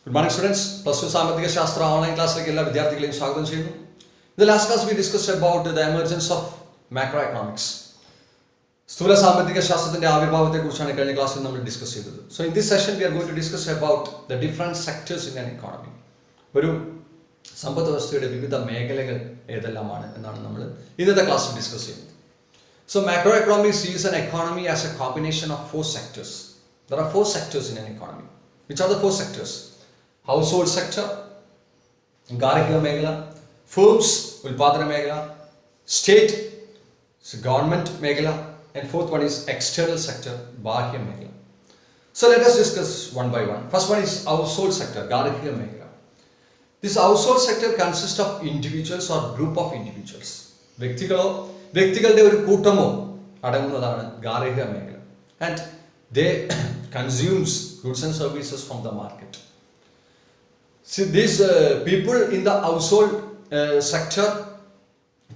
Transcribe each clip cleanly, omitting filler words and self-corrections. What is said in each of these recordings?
Good morning, students. Plus 2 Samadhika Shastra online class like ella vidyarthikaleയും സ്വാഗതം ചെയ്യുന്നു. In the last class we discussed about the emergence of macroeconomics. സ്ഥൂല സാമ്പത്തിക ശാസ്ത്രത്തിന്റെ ആവിർഭാവത്തെക്കുറിച്ചാണ് കഴിഞ്ഞ ക്ലാസ്സിൽ നമ്മൾ ഡിസ്കസ് ചെയ്തത്. So in this session we are going to discuss about the different sectors in an economy. ഒരു സമ്പദ് വ്യവസ്ഥയുടെ വിവിധ മേഖലകൾ ഏതെല്ലാമാണ് എന്നാണ് നമ്മൾ ഇന്നത്തെ ക്ലാസ്സിൽ ഡിസ്കസ് ചെയ്യുന്നത്. So macroeconomics sees an economy as a combination of four sectors. There are four sectors in an economy. Which are the four sectors? Household sector, Garhiya Meghala, firms, Ulpadana Meghala, state, government Meghala, and fourth one is external sector, Bahya Meghala. So let us discuss one by one. First one is household sector, Garhiya Meghala. This household sector consists of individuals or group of individuals. വ്യക്തികളുടെ ഒരു കൂട്ടമോ അടങ്ങുന്നതാണ് ഗാർഹിക മേഖല. And they consumes goods and services from the market. See, these people in the household sector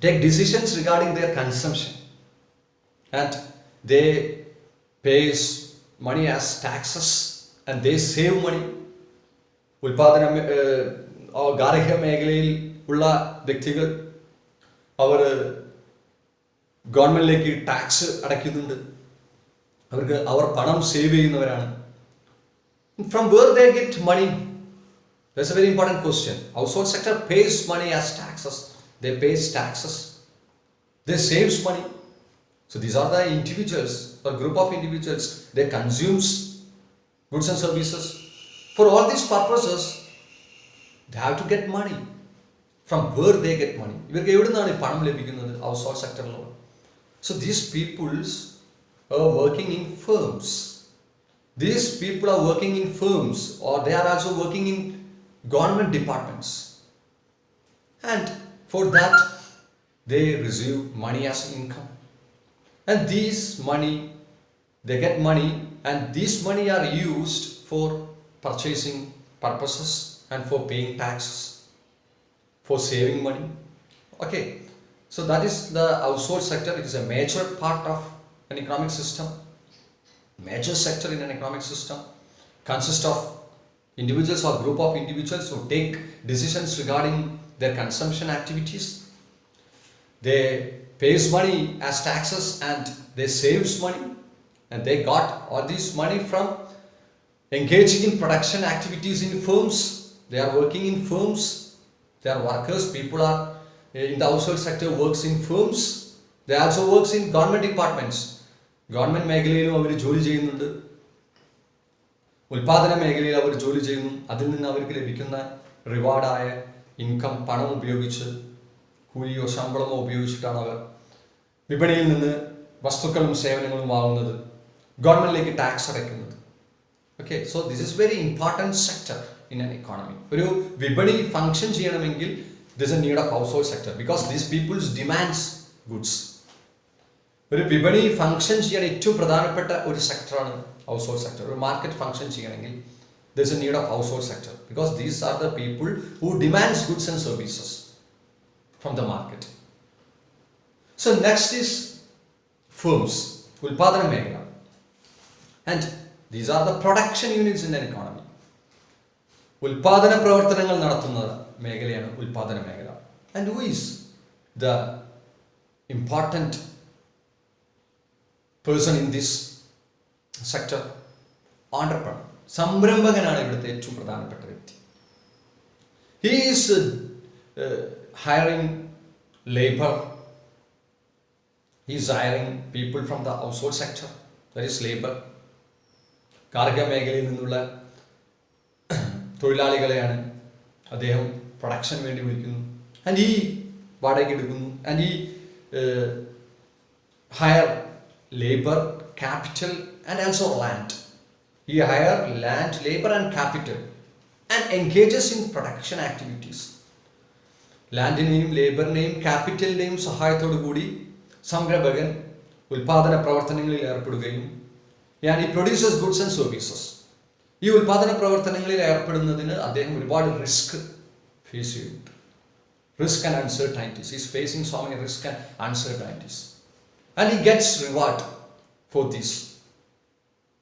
take decisions regarding their consumption and they pay money as taxes and they save money. ഉൽപാദന ഗാർഹിക മേഖലയിൽ ഉള്ള വ്യക്തികൾ അവർ ഗവൺമെന്റിലേക്ക് tax അടയ്ക്കുന്നുണ്ട്. അവർ പണം save ചെയ്യുന്നവരാണ്. From where they get money? That's a very important question. Household sector pays money as taxes. They pay taxes. They saves money. So these are the individuals or group of individuals. They consumes goods and services. For all these purposes, they have to get money. From where they get money? ഇവർക്ക് എവിടുന്നാണ് ഈ പണം ലഭിക്കുന്നത്? Household sectorలో. So these peoples are working in firms. These people are working in firms or they are also working in government departments. And for that they receive money as income. And these money, they get money and these money are used for purchasing purposes and for paying taxes, for saving money. Okay, so that is the household sector. It is a major part of an economic system. Major sector in an economic system consists of individuals or group of individuals who take decisions regarding their consumption activities. They pays money as taxes and they saves money and they got all this money from engaging in production activities in firms. They are working in firms. They are workers. People are in the household sector works in firms. They also works in government departments. Government മേഖലയിലും അവർ ജോലി ചെയ്യുന്നുണ്ട്. ഉൽപാദന മേഖലയിൽ അവർ ജോലി ചെയ്യുന്നു. അതിൽ നിന്ന് അവർക്ക് ലഭിക്കുന്ന റിവാർഡായ ഇൻകം പണം ഉപയോഗിച്ച് കൂലിയോ ശമ്പളമോ ഉപയോഗിച്ചിട്ടാണ് അവർ വിപണിയിൽ നിന്ന് വസ്തുക്കളും സേവനങ്ങളും വാങ്ങുന്നത്, ഗവൺമെന്റിലേക്ക് ടാക്സ് അടയ്ക്കുന്നത്. Okay, so this is very important sector in an economy. ഒരു വിപണി ഫങ്ഷൻ ചെയ്യണമെങ്കിൽ this a need of household sector because these peoples demands goods. ഒരു വിപണി ഫങ്ഷൻ ചെയ്യാൻ ഏറ്റവും പ്രധാനപ്പെട്ട ഒരു സെക്ടറാണ് ഹൗസ് ഹോൾഡ് സെക്ടർ. ഒരു മാർക്കറ്റ് ഫങ്ഷൻ ചെയ്യണമെങ്കിൽ there is a need of household sector because these are the people who demands goods and services from the market. So next is firms, Ulpadana Meghala, and these are the production units in an economy. ഉൽപാദന പ്രവർത്തനങ്ങൾ നടത്തുന്ന മേഖലയാണ് ഉൽപാദന മേഖല. And who is the important person in this sector? Entrepreneur. സംരംഭകനാണ് ഇവിടുത്തെ ഏറ്റവും പ്രധാനപ്പെട്ട വ്യക്തി. He is hiring labor. He is hiring people from the household sector. That is labor. കാർഷിക മേഖലയിൽ നിന്നുള്ള തൊഴിലാളികളെയാണ് അദ്ദേഹം പ്രൊഡക്ഷൻ വേണ്ടി വിളിക്കുന്നു. And he വാടകയ്ക്ക് എടുക്കുന്നു. And he hire labor, capital and also land. He hire land, labor and capital and engages in production activities. ലാൻഡിനെയും ലേബറിനെയും ക്യാപിറ്റലിനെയും സഹായത്തോടു കൂടി സംരംഭകൻ ഉൽപാദന പ്രവർത്തനങ്ങളിൽ ഏർപ്പെടുകയും and he produces goods and services. ഈ ഉൽപാദന പ്രവർത്തനങ്ങളിൽ ഏർപ്പെടുന്നതിന് അദ്ദേഹം ഒരുപാട് റിസ്ക് ഫേസ് ചെയ്യുന്നുണ്ട്. Risk and uncertainties. He is facing so many risk and uncertainties. And he gets reward for this.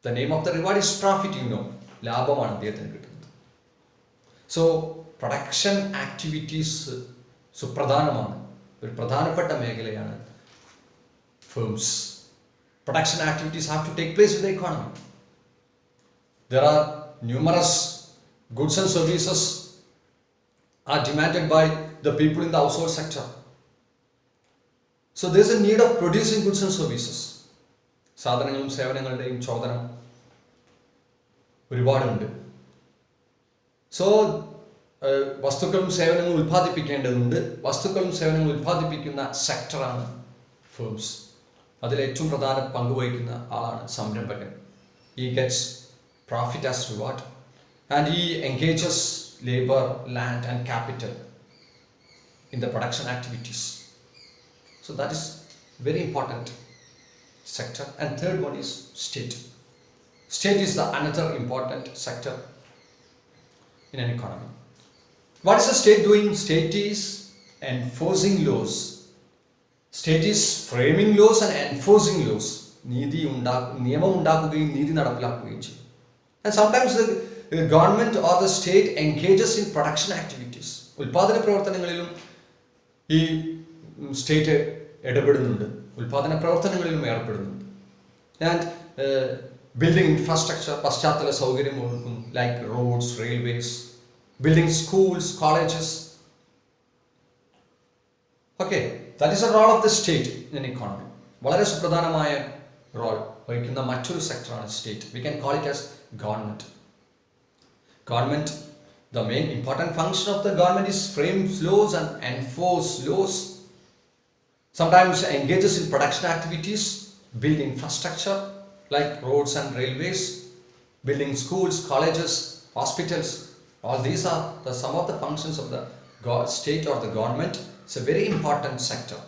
The name of the reward is profit, you know. ലാഭമാണ് അദ്ദേഹത്തിന് കിട്ടുന്നത്. So production activities സുപ്രധാനമാണ്, ഒരു പ്രധാനപ്പെട്ട മേഖലയാണ് firms. Production activities have to take place in the economy. There are numerous goods and services are demanded by the people in the household sector. So there is a need of producing goods and services. സാധനങ്ങളും സേവനങ്ങളുടെയും ചോദനം ഒരുപാടുണ്ട്. So വസ്തുക്കളും സേവനങ്ങളും ഉൽപ്പാദിപ്പിക്കേണ്ടതുണ്ട്. വസ്തുക്കളും സേവനങ്ങളും ഉൽപ്പാദിപ്പിക്കുന്ന സെക്ടറാണ് firms. അതിൽ ഏറ്റവും പ്രധാന പങ്കുവഹിക്കുന്ന ആളാണ് സംരംഭകൻ. He gets profit as reward and he engages labor, land and capital in the production activities. So that is very important sector. And third one is state. State is the another important sector in an economy. What is the state doing? State is enforcing laws. State is framing laws and enforcing laws. നിയമം ഉണ്ടാക്കുകയും നീതി നടപ്പിലാക്കുകയും ചെയ്യും. And sometimes the government or the state engages in production activities. ഉൽപാദന പ്രവർത്തനങ്ങളിലും ഈ state ഇടപെടുന്നുണ്ട്, ഉൽപാദന പ്രവർത്തനങ്ങളിലും ഏർപ്പെടുന്നുണ്ട്. ആൻഡ് ബിൽഡിംഗ് ഇൻഫ്രാസ്ട്രക്ചർ, പശ്ചാത്തല സൗകര്യം ഒരുക്കുന്നു, like roads, railways, building schools, colleges. Okay, that is a role of the state in economy. വളരെ സുപ്രധാനമായ റോൾ വഹിക്കുന്ന മറ്റൊരു സെക്ടറാണ് state. We can call it as government. Government, the main important function of the government is frame laws and enforce laws. Sometimes engages in production activities, build infrastructure like roads and railways, building schools, colleges, hospitals. All these are some of the functions of the state or the government. It's a very important sector.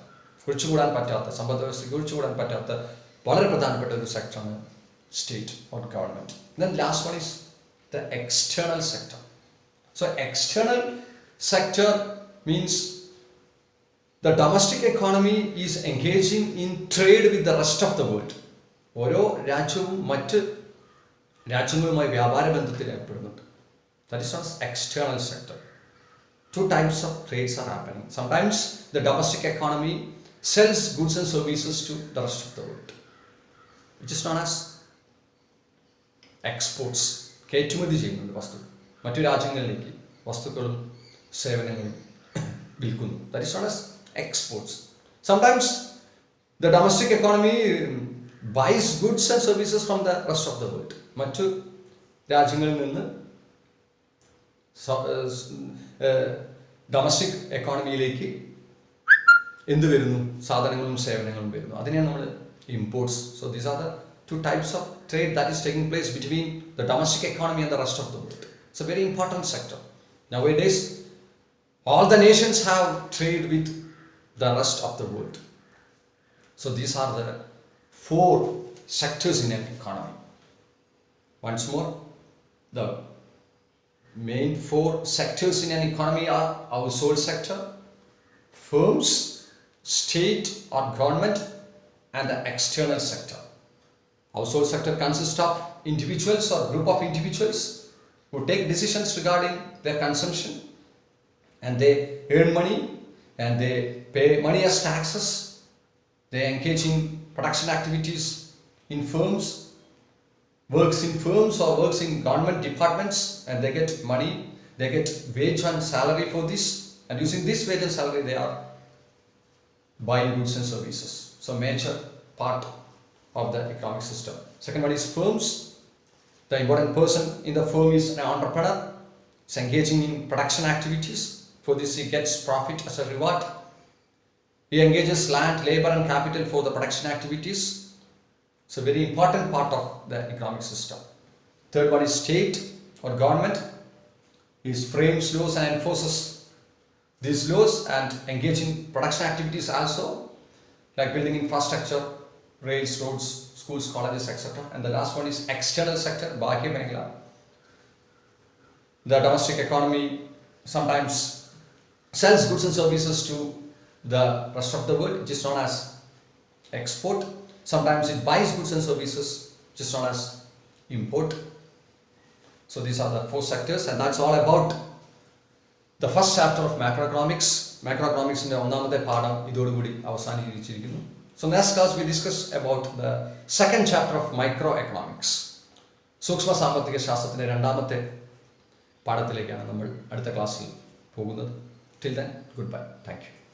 കുഴിച്ചുകൂടാൻ പറ്റാത്ത, സമ്പദ് വ്യവസ്ഥ കുഴിച്ചുകൂടാൻ പറ്റാത്ത വളരെ പ്രധാനപ്പെട്ട ഒരു സെക്ടറാണ് state or government. Then last one is the external sector. So external sector means the domestic economy is engaging in trade with the rest of the world. ഓരോ രാജ്യവും മറ്റ് രാജ്യങ്ങളുമായി വ്യാപാര ബന്ധത്തിൽ ഏർപ്പെടുന്നുണ്ട്. That is not external sector. Two types of trades are happening. Sometimes the domestic economy sells goods and services to the rest of the world, which is known as exports. കയറ്റുമതി ചെയ്യുന്നുണ്ട് വസ്തു, മറ്റു രാജ്യങ്ങളിലേക്ക് വസ്തുക്കളും സേവനങ്ങളും വിൽക്കുന്നു. That is known as exports. Sometimes the domestic economy buys goods and services from the rest of the world. മറ്റു രാജ്യങ്ങളിൽ നിന്ന് ഡൊമസ്റ്റിക് എക്കോണമിയിലേക്ക് എന്ത് വരുന്നു? സാധനങ്ങളും സേവനങ്ങളും വരുന്നു. അതിനെയാണ് നമ്മൾ imports. So these are the two types of trade that is taking place between the domestic economy and the rest of the world. It's a very important sector. Nowadays, all the nations have trade with the rest of the world. So these are the four sectors in an economy. Once more, the main four sectors in an economy are household sector, firms, state or government, and the external sector. Household sector consists of individuals or group of individuals who take decisions regarding their consumption, and they earn money and they pay money as taxes. They engage in production activities in firms, works in firms or works in government departments, and they get money, they get wage and salary for this, and using this wage and salary they are buying goods and services. So major part of the economic system. Second one is firms. The important person in the firm is an entrepreneur. He's engaging in production activities. For this he gets profit as a reward. He engages land, labor and capital for the production activities. It's a very important part of the economic system. Third one is state or government. He frames laws and enforces these laws and engage in production activities also, like building infrastructure, rails, roads, schools, colleges, etc. And the last one is external sector, Bahya Mehla. The domestic economy sometimes sells goods and services to the rest of the world, which is known as export. Sometimes it buys goods and services, which is known as import. So these are the four sectors, and that's all about The first chapter of macroeconomics. Macroeconomicsന്റെ ഒന്നാമത്തെ പാഠം ഇതോടുകൂടി അവസാനിച്ചിരിക്കുന്നു. So next class we discuss about the second chapter of microeconomics. സൂക്ഷ്മ സാമ്പത്തിക ശാസ്ത്രത്തിന്റെ രണ്ടാമത്തെ പാഠത്തിലേക്കാണ് നമ്മൾ അടുത്ത ക്ലാസ്സിൽ പോകുന്നത്. Till then, goodbye. Thank you.